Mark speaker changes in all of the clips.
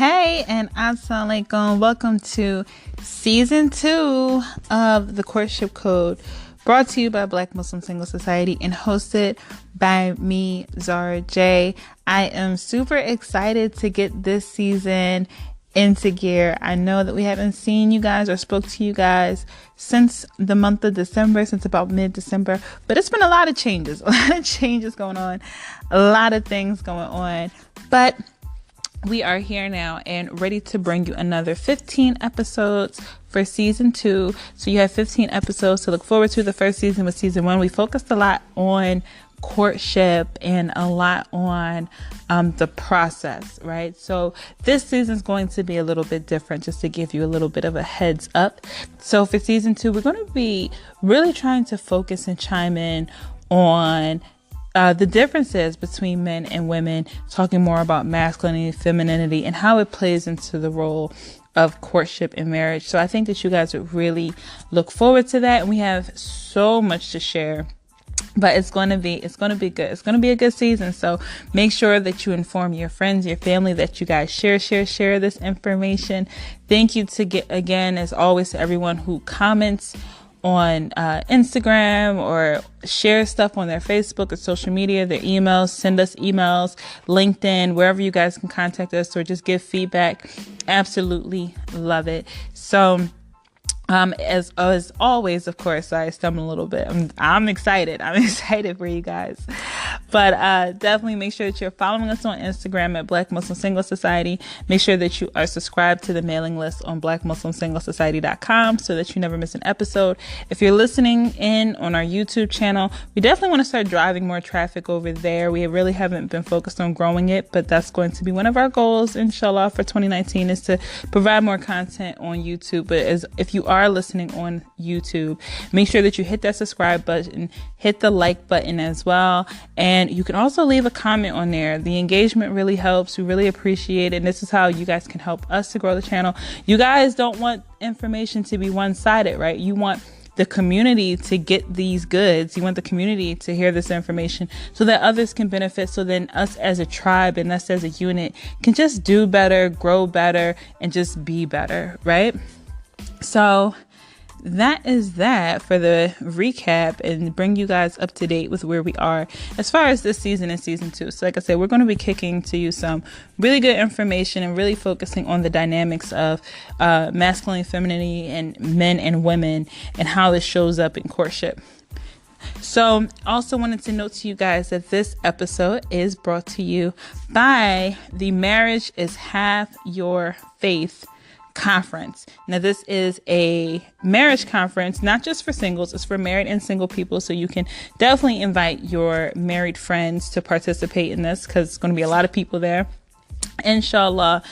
Speaker 1: Hey, and assalamu alaikum. Welcome to season 2 of the Courtship Code, brought to you by Black Muslim Single Society and hosted by me, Zara J. I am super excited to get this season into gear. I know that we haven't seen you guys or spoke to you guys since the month of December, since about mid-December, but it's been a lot of changes going on, a lot of things going on, but we are here now and ready to bring you another 15 episodes for season 2. So you have 15 episodes to look forward to. The first season was season 1. We focused a lot on courtship and a lot on the process, right? So this season is going to be a little bit different, just to give you a little bit of a heads up. So for season 2, we're going to be really trying to focus and chime in on the differences between men and women, talking more about masculinity, femininity, and how it plays into the role of courtship and marriage. So I think that you guys would really look forward to that. And we have so much to share, but it's going to be good. It's going to be a good season. So make sure that you inform your friends, your family, that you guys share this information. Thank you again, as always, to everyone who comments on Instagram or share stuff on their Facebook or social media, their emails, send us emails, LinkedIn, wherever you guys can contact us or just give feedback. Absolutely love it. So as always, of course, I stumble a little bit. I'm excited. I'm excited for you guys. But definitely make sure that you're following us on Instagram at Black Muslim Single Society. Make sure that you are subscribed to the mailing list on blackmuslimsinglesociety.com so that you never miss an episode. If you're listening in on our YouTube channel, we definitely want to start driving more traffic over there. We really haven't been focused on growing it, but that's going to be one of our goals, inshallah, for 2019, is to provide more content on YouTube. But if you are listening on YouTube, make sure that you hit that subscribe button, hit the like button as well, and you can also leave a comment on there. The engagement really helps. We really appreciate it, and this is how you guys can help us to grow the channel. You guys don't want information to be one-sided, right? You want the community to get these goods. You want the community to hear this information so that others can benefit, so then us as a tribe and us as a unit can just do better, grow better, and just be better, right? So that is that for the recap and bring you guys up to date with where we are as far as this season and season 2. So like I said, we're going to be kicking to you some really good information and really focusing on the dynamics of masculine, femininity, and men and women and how this shows up in courtship. So also wanted to note to you guys that this episode is brought to you by the Marriage is Half Your Faith conference. Now, this is a marriage conference, not just for singles, it's for married and single people. So you can definitely invite your married friends to participate in this, because it's going to be a lot of people there. Inshallah.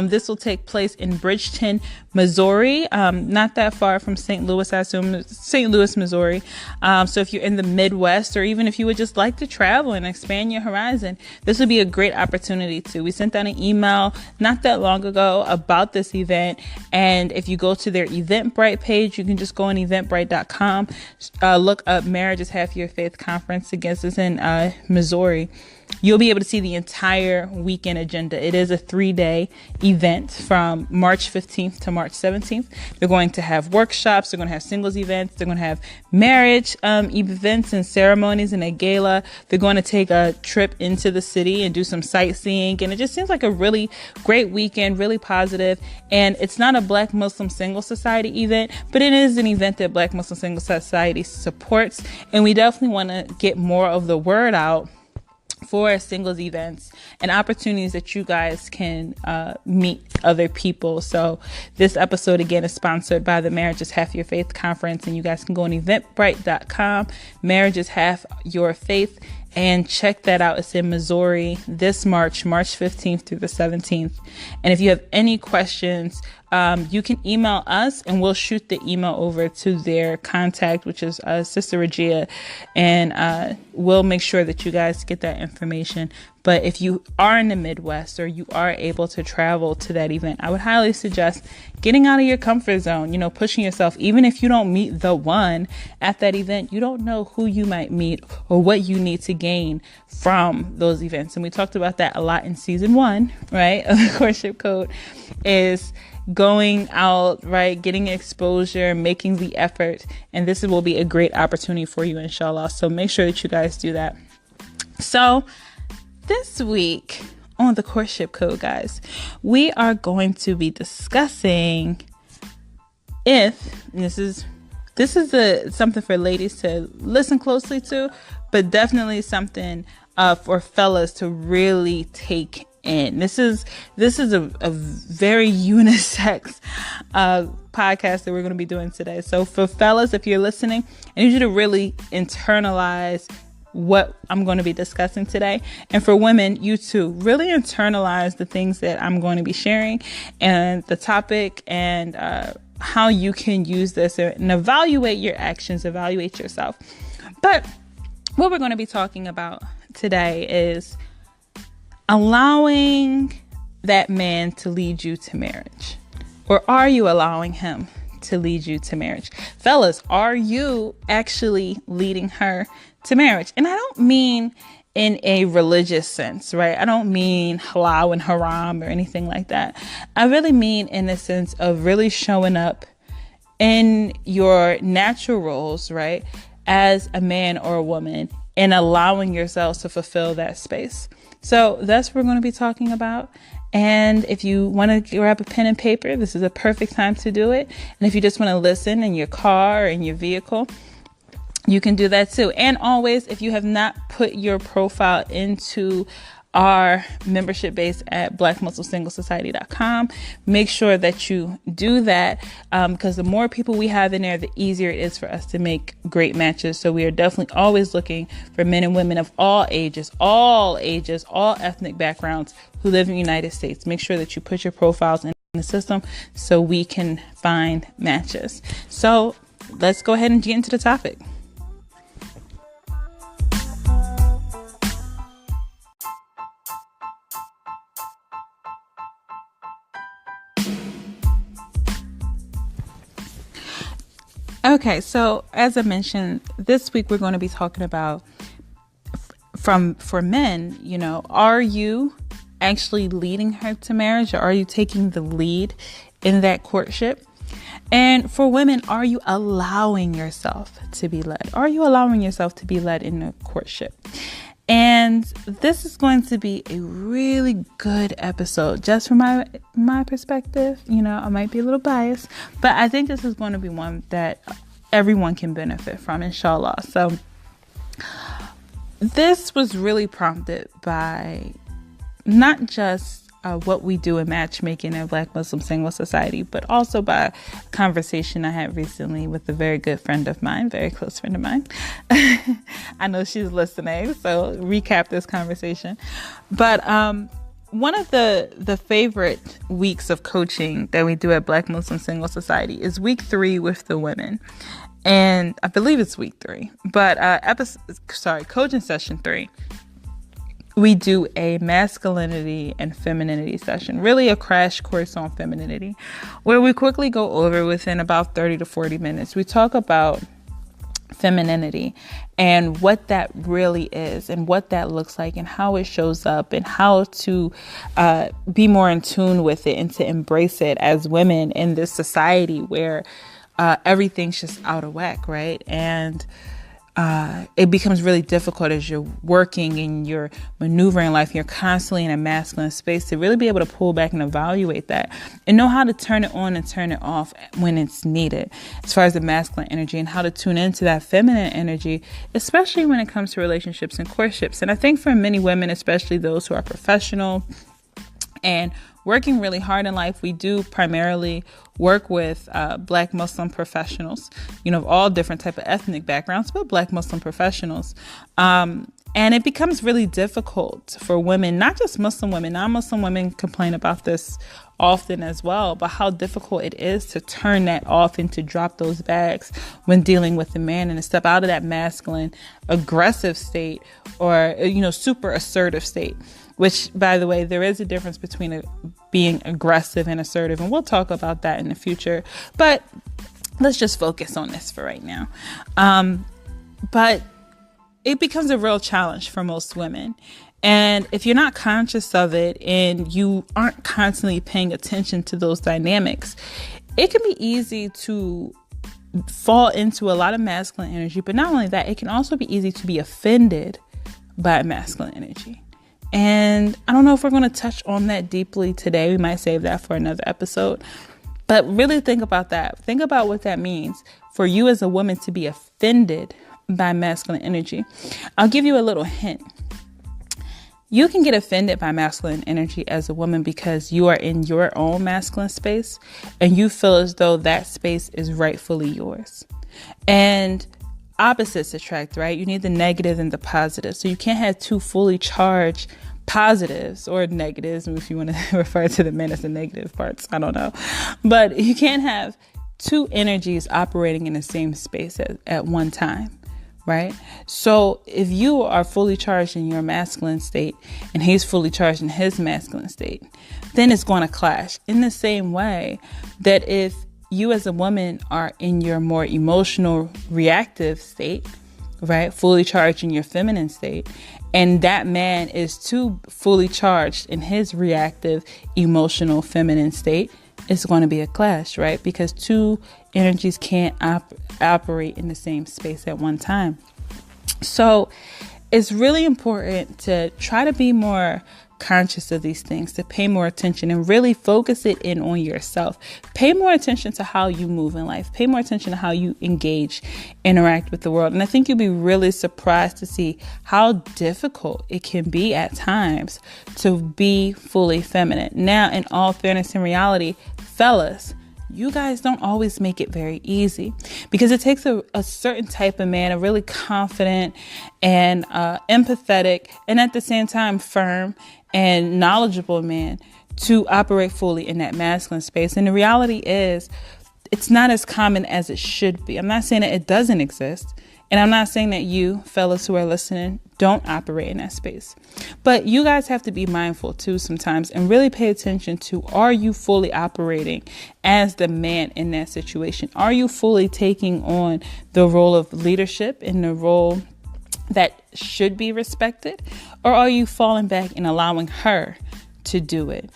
Speaker 1: This will take place in Bridgeton, Missouri, not that far from St. Louis, I assume, St. Louis, Missouri. So if you're in the Midwest, or even if you would just like to travel and expand your horizon, this would be a great opportunity too. We sent out an email not that long ago about this event, and if you go to their Eventbrite page, you can just go on eventbrite.com, look up Marriage is Half Your Faith Conference. Against this in Missouri. You'll be able to see the entire weekend agenda. It is a 3-day event from March 15th to March 17th. They're going to have workshops. They're going to have singles events. They're going to have marriage events and ceremonies and a gala. They're going to take a trip into the city and do some sightseeing. And it just seems like a really great weekend, really positive. And it's not a Black Muslim Single Society event, but it is an event that Black Muslim Single Society supports. And we definitely want to get more of the word out for singles events and opportunities that you guys can meet other people. So this episode again is sponsored by the Marriage is Half Your Faith conference, and you guys can go on eventbrite.com, Marriage is Half Your Faith, and check that out. It's in Missouri this March 15th through the 17th. And if you have any questions, you can email us and we'll shoot the email over to their contact, which is Sister Regia, and we'll make sure that you guys get that information But if you are in the Midwest or you are able to travel to that event, I would highly suggest getting out of your comfort zone, pushing yourself. Even if you don't meet the one at that event, you don't know who you might meet or what you need to gain from those events. And we talked about that a lot in season 1, right, of the Courtship Code, is going out, right, getting exposure, making the effort. And this will be a great opportunity for you, inshallah. So make sure that you guys do that. So this week on the Courtship Code, guys, we are going to be discussing this is something for ladies to listen closely to, but definitely something for fellas to really take in. This is a very unisex podcast that we're going to be doing today. So for fellas, if you're listening, I need you to really internalize what I'm going to be discussing today. And for women, you too, really internalize the things that I'm going to be sharing and the topic and how you can use this and evaluate your actions, evaluate yourself. But what we're going to be talking about today is allowing that man to lead you to marriage. Or are you allowing him to lead you to marriage? Fellas, are you actually leading her to marriage? And I don't mean in a religious sense, right? I don't mean halal and haram or anything like that. I really mean in the sense of really showing up in your natural roles, right, as a man or a woman, and allowing yourselves to fulfill that space. So that's what we're going to be talking about. And if you want to grab a pen and paper, this is a perfect time to do it. And if you just want to listen in your car or in your vehicle, you can do that too. And always, if you have not put your profile into our membership base at blackmuslimsinglesociety.com, make sure that you do that, because the more people we have in there, the easier it is for us to make great matches. So we are definitely always looking for men and women of all ages, all ethnic backgrounds who live in the United States. Make sure that you put your profiles in the system so we can find matches. So let's go ahead and get into the topic. Okay, so as I mentioned, this week we're going to be talking about for men, are you actually leading her to marriage, or are you taking the lead in that courtship? And for women, are you allowing yourself to be led? Are you allowing yourself to be led in a courtship? And this is going to be a really good episode, just from my perspective. I might be a little biased, but I think this is going to be one that everyone can benefit from, inshallah. So this was really prompted by not just what we do in matchmaking in Black Muslim Single Society, but also by a conversation I had recently with a very good friend of mine, very close friend of mine. I know she's listening, so recap this conversation. But one of the favorite weeks of coaching that we do at Black Muslim Single Society is week 3 with the women. And I believe it's week 3, but coaching session 3. We do a masculinity and femininity session, really a crash course on femininity, where we quickly go over within about 30 to 40 minutes. We talk about femininity and what that really is and what that looks like and how it shows up and how to be more in tune with it and to embrace it as women in this society where everything's just out of whack, right? And it becomes really difficult as you're working and you're maneuvering life. You're constantly in a masculine space to really be able to pull back and evaluate that and know how to turn it on and turn it off when it's needed, as far as the masculine energy, and how to tune into that feminine energy, especially when it comes to relationships and courtships. And I think for many women, especially those who are professional and working really hard in life, we do primarily work with Black Muslim professionals, of all different type of ethnic backgrounds, but Black Muslim professionals. And And it becomes really difficult for women, not just Muslim women, non-Muslim women complain about this often as well, but how difficult it is to turn that off and to drop those bags when dealing with a man and to step out of that masculine, aggressive state or, super assertive state, which, by the way, there is a difference between being aggressive and assertive. And we'll talk about that in the future. But let's just focus on this for right now. But it becomes a real challenge for most women. And if you're not conscious of it and you aren't constantly paying attention to those dynamics, it can be easy to fall into a lot of masculine energy. But not only that, it can also be easy to be offended by masculine energy. And I don't know if we're going to touch on that deeply today. We might save that for another episode. But really think about that. Think about what that means for you as a woman to be offended by masculine energy. I'll give you a little hint. You can get offended by masculine energy as a woman because you are in your own masculine space and you feel as though that space is rightfully yours. And opposites attract, right? You need the negative and the positive. So you can't have two fully charged positives or negatives, if you want to refer to the men as the negative parts. I don't know. But you can't have two energies operating in the same space at one time. Right? So if you are fully charged in your masculine state and he's fully charged in his masculine state, then it's going to clash in the same way that if you as a woman are in your more emotional reactive state, right? Fully charged in your feminine state, and that man is too fully charged in his reactive emotional feminine state, it's going to be a clash, right? Because two energies can't operate in the same space at one time. So it's really important to try to be more conscious of these things, to pay more attention and really focus it in on yourself. Pay more attention to how you move in life. Pay more attention to how you engage, interact with the world. And I think you'll be really surprised to see how difficult it can be at times to be fully feminine. Now, in all fairness and reality, fellas, you guys don't always make it very easy because it takes a certain type of man, a really confident and empathetic and at the same time firm and knowledgeable man to operate fully in that masculine space. And the reality is it's not as common as it should be. I'm not saying that it doesn't exist. And I'm not saying that you fellas who are listening don't operate in that space. But you guys have to be mindful too sometimes and really pay attention to, are you fully operating as the man in that situation? Are you fully taking on the role of leadership and the role that should be respected? Or are you falling back and allowing her to do it?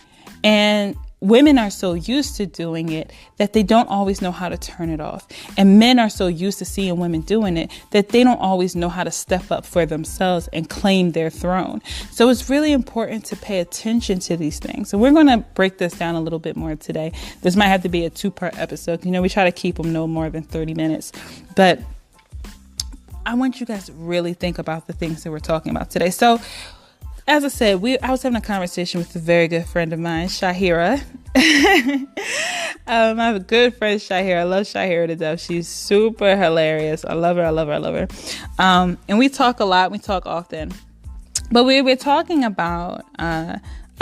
Speaker 1: And women are so used to doing it that they don't always know how to turn it off. And men are so used to seeing women doing it that they don't always know how to step up for themselves and claim their throne. So it's really important to pay attention to these things. So we're going to break this down a little bit more today. This might have to be a 2-part episode. We try to keep them no more than 30 minutes. But I want you guys to really think about the things that we're talking about today. So as I said, I was having a conversation with a very good friend of mine, Shahira. I have a good friend, Shahira. I love Shahira to death. She's super hilarious. I love her. And we talk a lot. We talk often. But we were talking about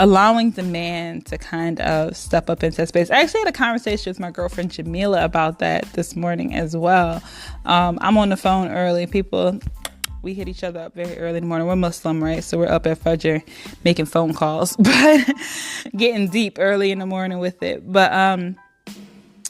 Speaker 1: allowing the man to kind of step up into space. I actually had a conversation with my girlfriend, Jamila, about that this morning as well. I'm on the phone early. We hit each other up very early in the morning. We're Muslim, right? So we're up at Fajr making phone calls, but getting deep early in the morning with it. But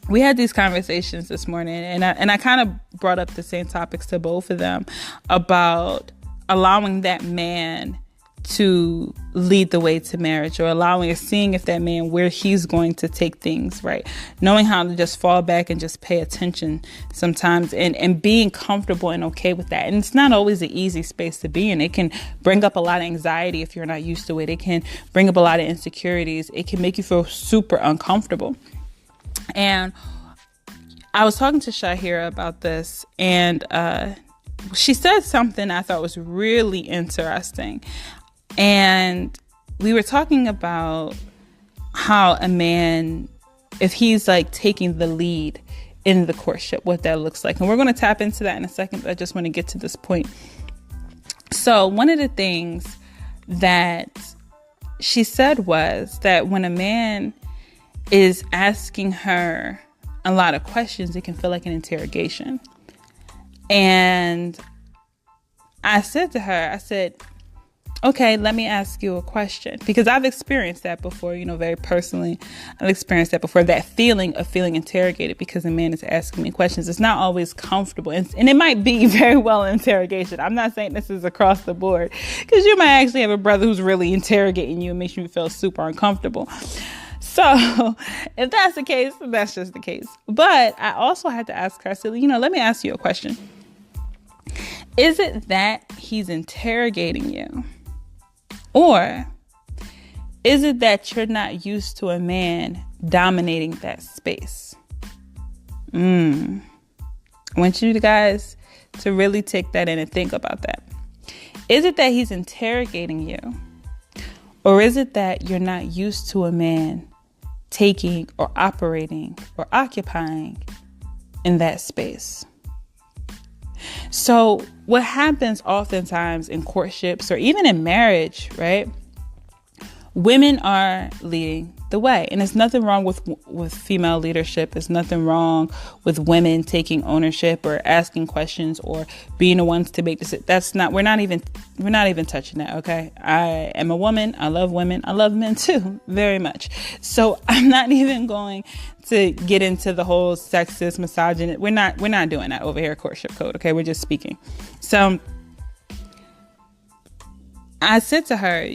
Speaker 1: we had these conversations this morning, and I kind of brought up the same topics to both of them about allowing that man to lead the way to marriage, or seeing if that man, where he's going to take things, right? Knowing how to just fall back and just pay attention sometimes, and being comfortable and okay with that. And it's not always an easy space to be in. It can bring up a lot of anxiety if you're not used to it. It can bring up a lot of insecurities. It can make you feel super uncomfortable. And I was talking to Shahira about this, and she said something I thought was really interesting. And we were talking about how a man, if he's like taking the lead in the courtship, what that looks like. And we're going to tap into that in a second, but I just want to get to this point. So one of the things that she said was that when a man is asking her a lot of questions, it can feel like an interrogation. And I said to her, okay, let me ask you a question, because I've experienced that before, very personally. I've experienced that before, that feeling of feeling interrogated because a man is asking me questions. It's not always comfortable. And it might be very well an interrogation. I'm not saying this is across the board, because you might actually have a brother who's really interrogating you and makes you feel super uncomfortable. So if that's the case, that's just the case. But I also had to ask her, I said, let me ask you a question. Is it that he's interrogating you? Or is it that you're not used to a man dominating that space? I want you guys to really take that in and think about that. Is it that he's interrogating you? Or is it that you're not used to a man taking or operating or occupying in that space? So what happens oftentimes in courtships or even in marriage, right? Women are leading the way. And there's nothing wrong with female leadership. There's nothing wrong with women taking ownership or asking questions or being the ones to make decisions. We're not even touching that. Okay. I am a woman. I love women. I love men too, very much. So I'm not even going to get into the whole sexist, misogynist. We're not doing that over here at Courtship Code. Okay. We're just speaking. So I said to her,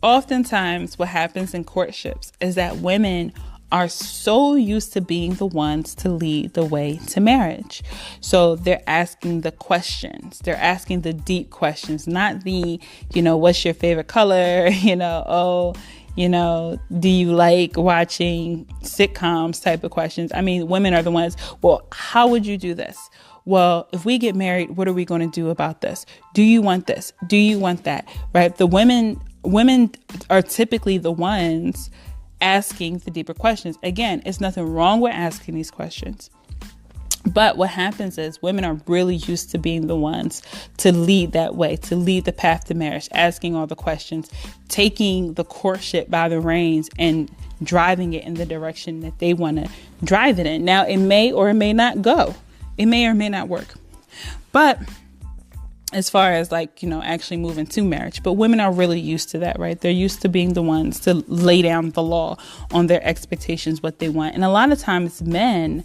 Speaker 1: oftentimes what happens in courtships is that women are so used to being the ones to lead the way to marriage. So they're asking the questions. They're asking the deep questions, not the, what's your favorite color? Do you like watching sitcoms type of questions? I mean, women are the ones, well, how would you do this? Well, if we get married, what are we going to do about this? Do you want this? Do you want that? Right? The women are typically the ones asking the deeper questions. Again, it's nothing wrong with asking these questions. But what happens is women are really used to being the ones to lead that way, to lead the path to marriage, asking all the questions, taking the courtship by the reins and driving it in the direction that they want to drive it in. Now, it may or it may not go. It may or may not work. But as far as actually moving to marriage, but women are really used to that, right? They're used to being the ones to lay down the law on their expectations, what they want. And a lot of times men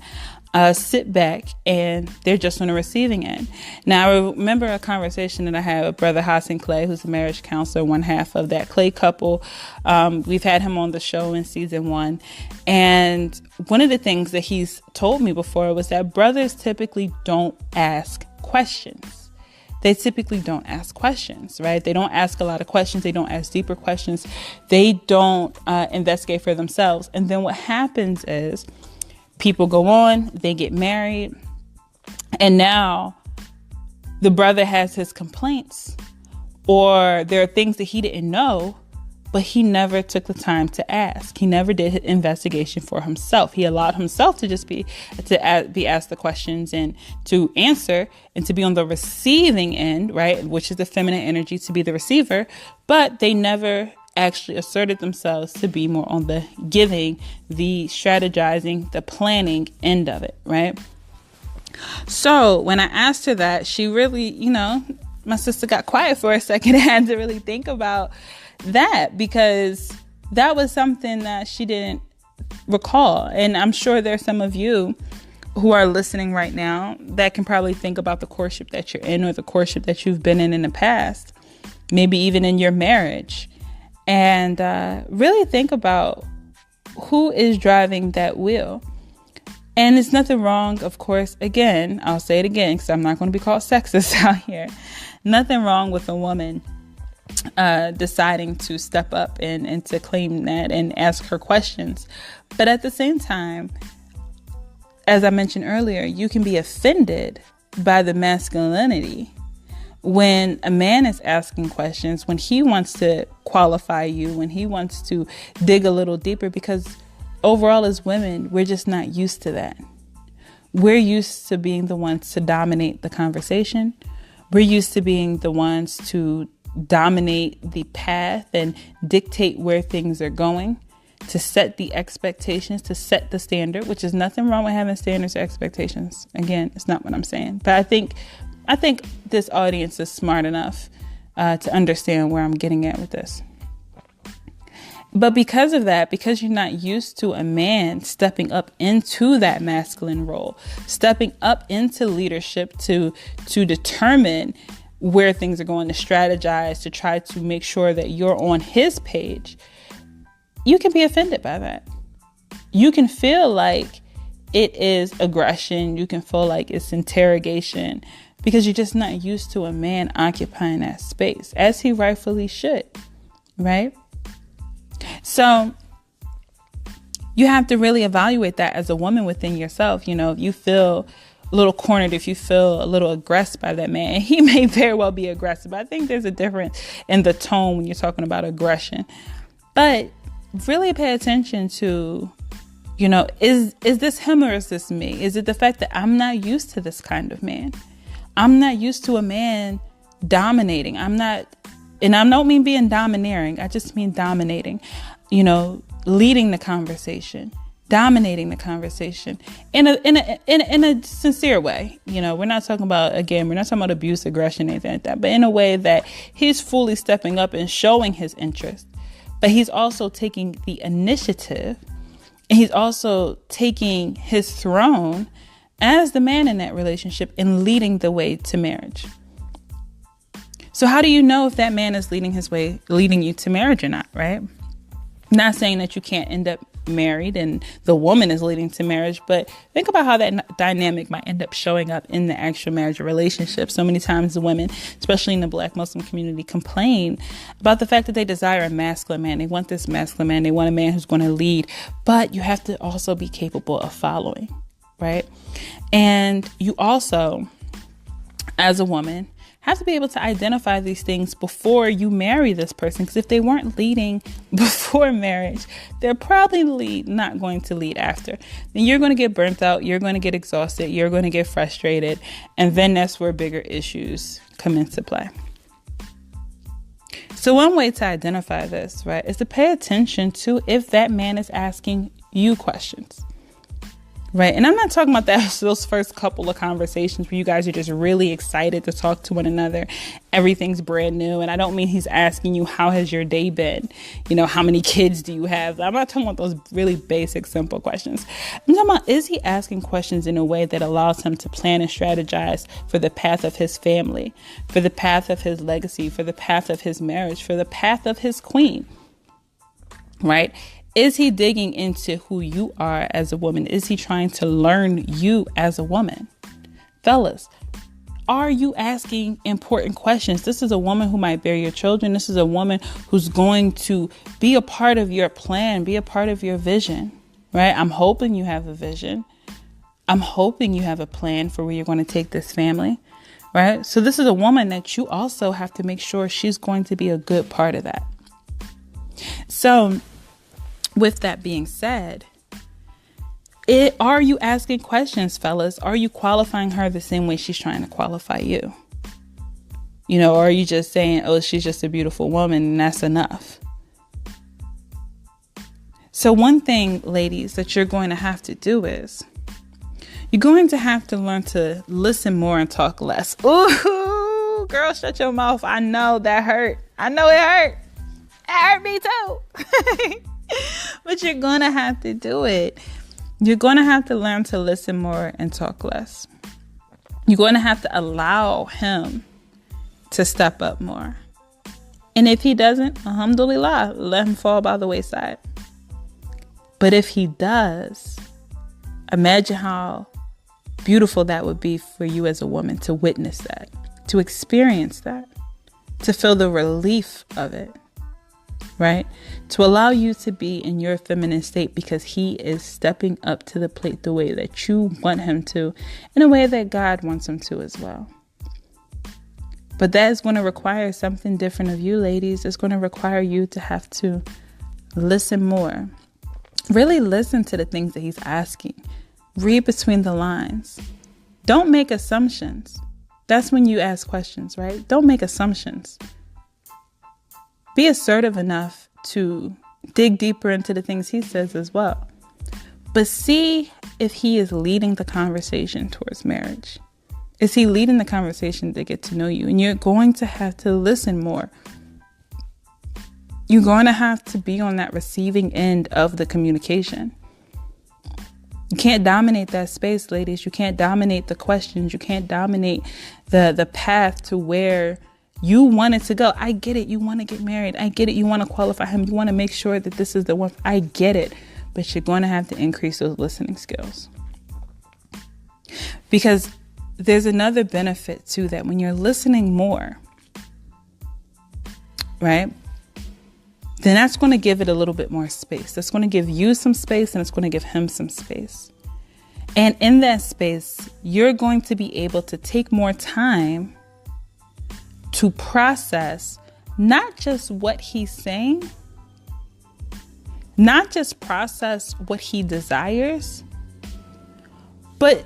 Speaker 1: sit back and they're just on the receiving end. Now, I remember a conversation that I had with Brother Hassan Clay, who's a marriage counselor, one half of that Clay couple. We've had him on the show in season 1. And one of the things that he's told me before was that brothers typically don't ask questions. They typically don't ask questions, right? They don't ask a lot of questions. They don't ask deeper questions. They don't investigate for themselves. And then what happens is people go on, they get married, and now the brother has his complaints, or there are things that he didn't know, but he never took the time to ask. He never did his investigation for himself. He allowed himself to just be asked the questions and to answer and to be on the receiving end, right? Which is the feminine energy, to be the receiver, but they never actually asserted themselves to be more on the giving, the strategizing, the planning end of it, right? So when I asked her that, she really, my sister got quiet for a second. I had to really think about that, because that was something that she didn't recall. And I'm sure there's some of you who are listening right now that can probably think about the courtship that you're in or the courtship that you've been in the past, maybe even in your marriage. And really think about who is driving that wheel. And it's nothing wrong, of course. Again, I'll say it again, because I'm not going to be called sexist out here. Nothing wrong with a woman deciding to step up and to claim that and ask her questions. But at the same time, as I mentioned earlier, you can be offended by the masculinity when a man is asking questions, when he wants to qualify you, when he wants to dig a little deeper, because overall as women, we're just not used to that. We're used to being the ones to dominate the conversation. We're used to being the ones to dominate the path and dictate where things are going, to set the expectations, to set the standard, which is nothing wrong with having standards or expectations. Again, it's not what I'm saying. But I think this audience is smart enough to understand where I'm getting at with this. But because of that, because you're not used to a man stepping up into that masculine role, stepping up into leadership to determine where things are going, to strategize, to try to make sure that you're on his page, you can be offended by that. You can feel like it is aggression. You can feel like it's interrogation because you're just not used to a man occupying that space, as he rightfully should, right? So you have to really evaluate that as a woman within yourself. You know, if you feel a little cornered, if you feel a little aggressed by that man, he may very well be aggressive. I think there's a difference in the tone when you're talking about aggression. But really pay attention to, you know, is this him or is this me? Is it the fact that I'm not used to this kind of man? I'm not used to a man dominating. And I don't mean being domineering. I just mean dominating, you know, leading the conversation, dominating the conversation in a sincere way. You know, we're not talking about abuse, aggression, anything like that, but in a way that he's fully stepping up and showing his interest, but he's also taking the initiative and he's also taking his throne as the man in that relationship and leading the way to marriage. So how do you know if that man is leading you to marriage or not, right? Not saying that you can't end up married and the woman is leading to marriage, but think about how that dynamic might end up showing up in the actual marriage relationship. So many times the women, especially in the Black Muslim community, complain about the fact that they desire a masculine man. They want this masculine man. They want a man who's going to lead, but you have to also be capable of following, right? And you also, as a woman, have to be able to identify these things before you marry this person. Because if they weren't leading before marriage, they're probably not going to lead after. Then you're going to get burnt out. You're going to get exhausted. You're going to get frustrated. And then that's where bigger issues come into play. So one way to identify this, right, is to pay attention to if that man is asking you questions. Right. And I'm not talking about those first couple of conversations where you guys are just really excited to talk to one another. Everything's brand new. And I don't mean he's asking you, how has your day been? You know, how many kids do you have? I'm not talking about those really basic, simple questions. I'm talking about, is he asking questions in a way that allows him to plan and strategize for the path of his family, for the path of his legacy, for the path of his marriage, for the path of his queen? Right. Is he digging into who you are as a woman? Is he trying to learn you as a woman? Fellas, are you asking important questions? This is a woman who might bear your children. This is a woman who's going to be a part of your plan, be a part of your vision, right? I'm hoping you have a vision. I'm hoping you have a plan for where you're going to take this family, right? So this is a woman that you also have to make sure she's going to be a good part of that. So with that being said, are you asking questions, fellas? Are you qualifying her the same way she's trying to qualify you? You know, or are you just saying, oh, she's just a beautiful woman and that's enough? So one thing, ladies, that you're going to have to do is you're going to have to learn to listen more and talk less. Ooh, girl, shut your mouth. I know that hurt. I know it hurt. It hurt me too. But you're going to have to do it. You're going to have to learn to listen more and talk less. You're going to have to allow him to step up more. And if he doesn't, alhamdulillah, let him fall by the wayside. But if he does, imagine how beautiful that would be for you as a woman to witness that, to experience that, to feel the relief of it. Right? To allow you to be in your feminine state because he is stepping up to the plate the way that you want him to, in a way that God wants him to as well. But that is going to require something different of you, ladies. It's going to require you to have to listen more. Really listen to the things that he's asking. Read between the lines. Don't make assumptions. That's when you ask questions, right? Don't make assumptions. Be assertive enough to dig deeper into the things he says as well. But see if he is leading the conversation towards marriage. Is he leading the conversation to get to know you? And you're going to have to listen more. You're going to have to be on that receiving end of the communication. You can't dominate that space, ladies. You can't dominate the questions. You can't dominate the path to where you want it to go. I get it. You want to get married. I get it. You want to qualify him. You want to make sure that this is the one. I get it. But you're going to have to increase those listening skills. Because there's another benefit to that. When you're listening more, right? Then that's going to give it a little bit more space. That's going to give you some space, and it's going to give him some space. And in that space, you're going to be able to take more time to process not just what he's saying, not just process what he desires, but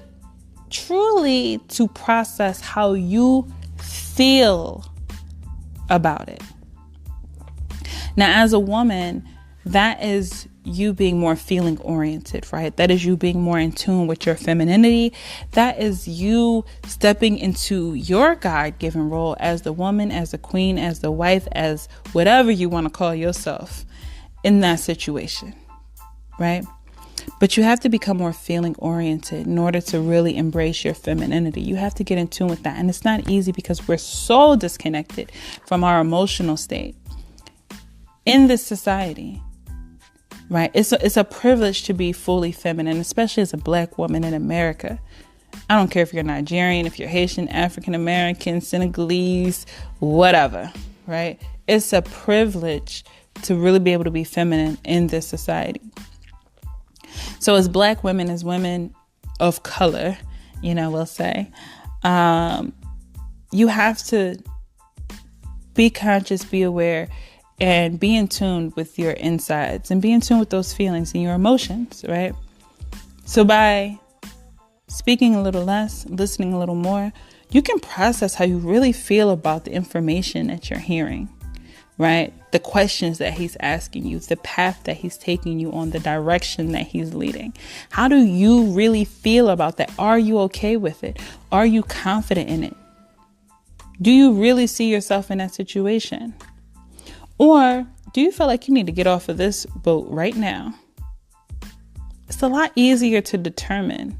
Speaker 1: truly to process how you feel about it. Now, as a woman, that is you being more feeling oriented, right? That is you being more in tune with your femininity. That is you stepping into your God-given role as the woman, as the queen, as the wife, as whatever you want to call yourself in that situation, right? But you have to become more feeling oriented in order to really embrace your femininity. You have to get in tune with that. And it's not easy because we're so disconnected from our emotional state in this society, right? It's a privilege to be fully feminine, especially as a Black woman in America. I don't care if you're Nigerian, if you're Haitian, African American, Senegalese, whatever, right? It's a privilege to really be able to be feminine in this society. So as Black women, as women of color, we'll say, you have to be conscious, be aware, and be in tune with your insides and be in tune with those feelings and your emotions, right? So by speaking a little less, listening a little more, you can process how you really feel about the information that you're hearing, right? The questions that he's asking you, the path that he's taking you on, the direction that he's leading. How do you really feel about that? Are you okay with it? Are you confident in it? Do you really see yourself in that situation? Or do you feel like you need to get off of this boat right now? It's a lot easier to determine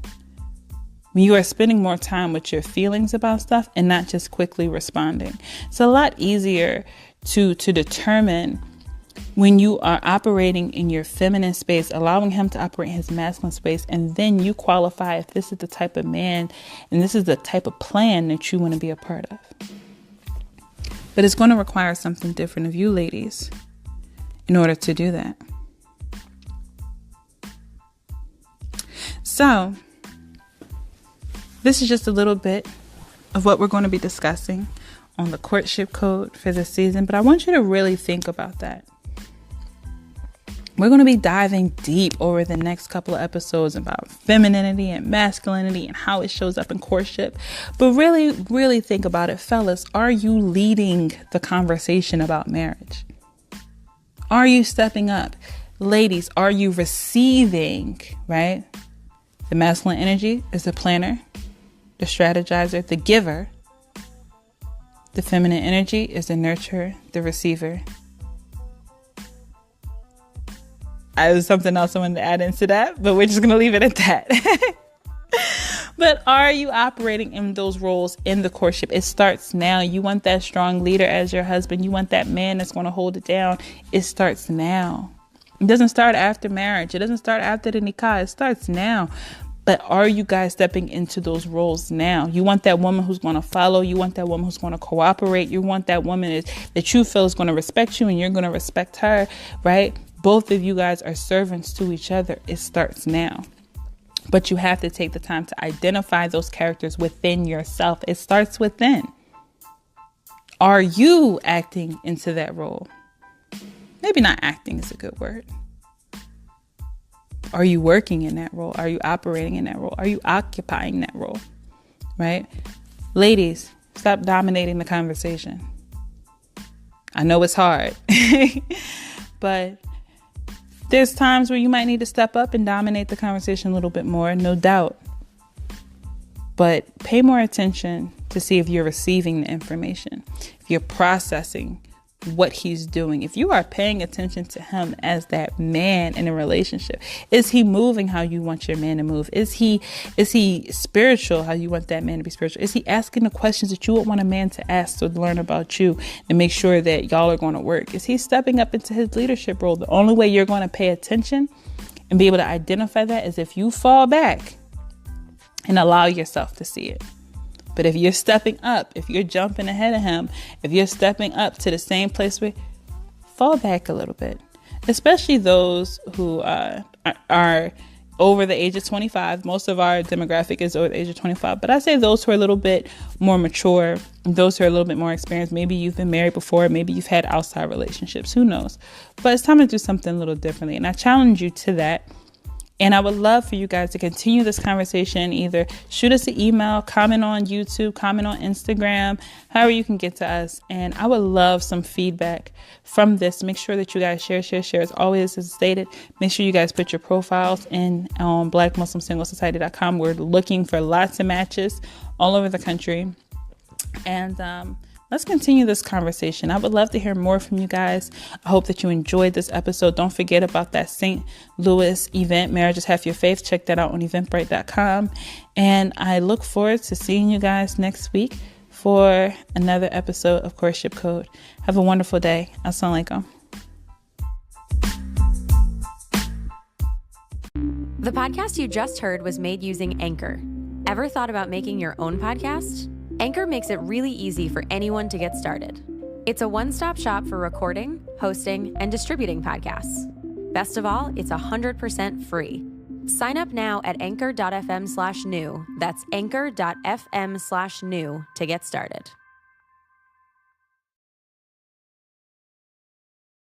Speaker 1: when you are spending more time with your feelings about stuff and not just quickly responding. It's a lot easier to determine when you are operating in your feminine space, allowing him to operate in his masculine space, and then you qualify if this is the type of man and this is the type of plan that you want to be a part of. But it's going to require something different of you ladies in order to do that. So this is just a little bit of what we're going to be discussing on the Courtship Code for this season. But I want you to really think about that. We're going to be diving deep over the next couple of episodes about femininity and masculinity and how it shows up in courtship. But really, really think about it, fellas. Are you leading the conversation about marriage? Are you stepping up? Ladies, are you receiving, right? The masculine energy is the planner, the strategizer, the giver. The feminine energy is the nurturer, the receiver. There's something else I wanted to add into that, but we're just going to leave it at that. But are you operating in those roles in the courtship? It starts now. You want that strong leader as your husband. You want that man that's going to hold it down. It starts now. It doesn't start after marriage. It doesn't start after the nikah. It starts now. But are you guys stepping into those roles now? You want that woman who's going to follow. You want that woman who's going to cooperate. You want that woman that you feel is going to respect you and you're going to respect her, right? Both of you guys are servants to each other. It starts now. But you have to take the time to identify those characters within yourself. It starts within. Are you acting into that role? Maybe not acting is a good word. Are you working in that role? Are you operating in that role? Are you occupying that role? Right? Ladies, stop dominating the conversation. I know it's hard, but there's times where you might need to step up and dominate the conversation a little bit more, no doubt. But pay more attention to see if you're receiving the information, if you're processing what he's doing, if you are paying attention to him as that man in a relationship. Is he moving how you want your man to move? Is he spiritual how you want that man to be spiritual? Is he asking the questions that you would want a man to ask to learn about you and make sure that y'all are going to work? Is he stepping up into his leadership role? The only way you're going to pay attention and be able to identify that is if you fall back and allow yourself to see it. But if you're stepping up, if you're jumping ahead of him, if you're stepping up to the same place, fall back a little bit. Especially those who are over the age of 25. Most of our demographic is over the age of 25. But I say those who are a little bit more mature, those who are a little bit more experienced. Maybe you've been married before. Maybe you've had outside relationships. Who knows? But it's time to do something a little differently. And I challenge you to that. And I would love for you guys to continue this conversation. Either shoot us an email, comment on YouTube, comment on Instagram, however you can get to us. And I would love some feedback from this. Make sure that you guys share. As always, as stated, make sure you guys put your profiles in on blackmuslimsinglesociety.com. We're looking for lots of matches all over the country. And let's continue this conversation. I would love to hear more from you guys. I hope that you enjoyed this episode. Don't forget about that St. Louis event, Marriage is Half Your Faith. Check that out on eventbrite.com. And I look forward to seeing you guys next week for another episode of Courtship Code. Have a wonderful day. Assalamu alaikum.
Speaker 2: The podcast you just heard was made using Anchor. Ever thought about making your own podcast? Anchor makes it really easy for anyone to get started. It's a one-stop shop for recording, hosting, and distributing podcasts. Best of all, it's 100% free. Sign up now at anchor.fm/new. That's anchor.fm/new to get started.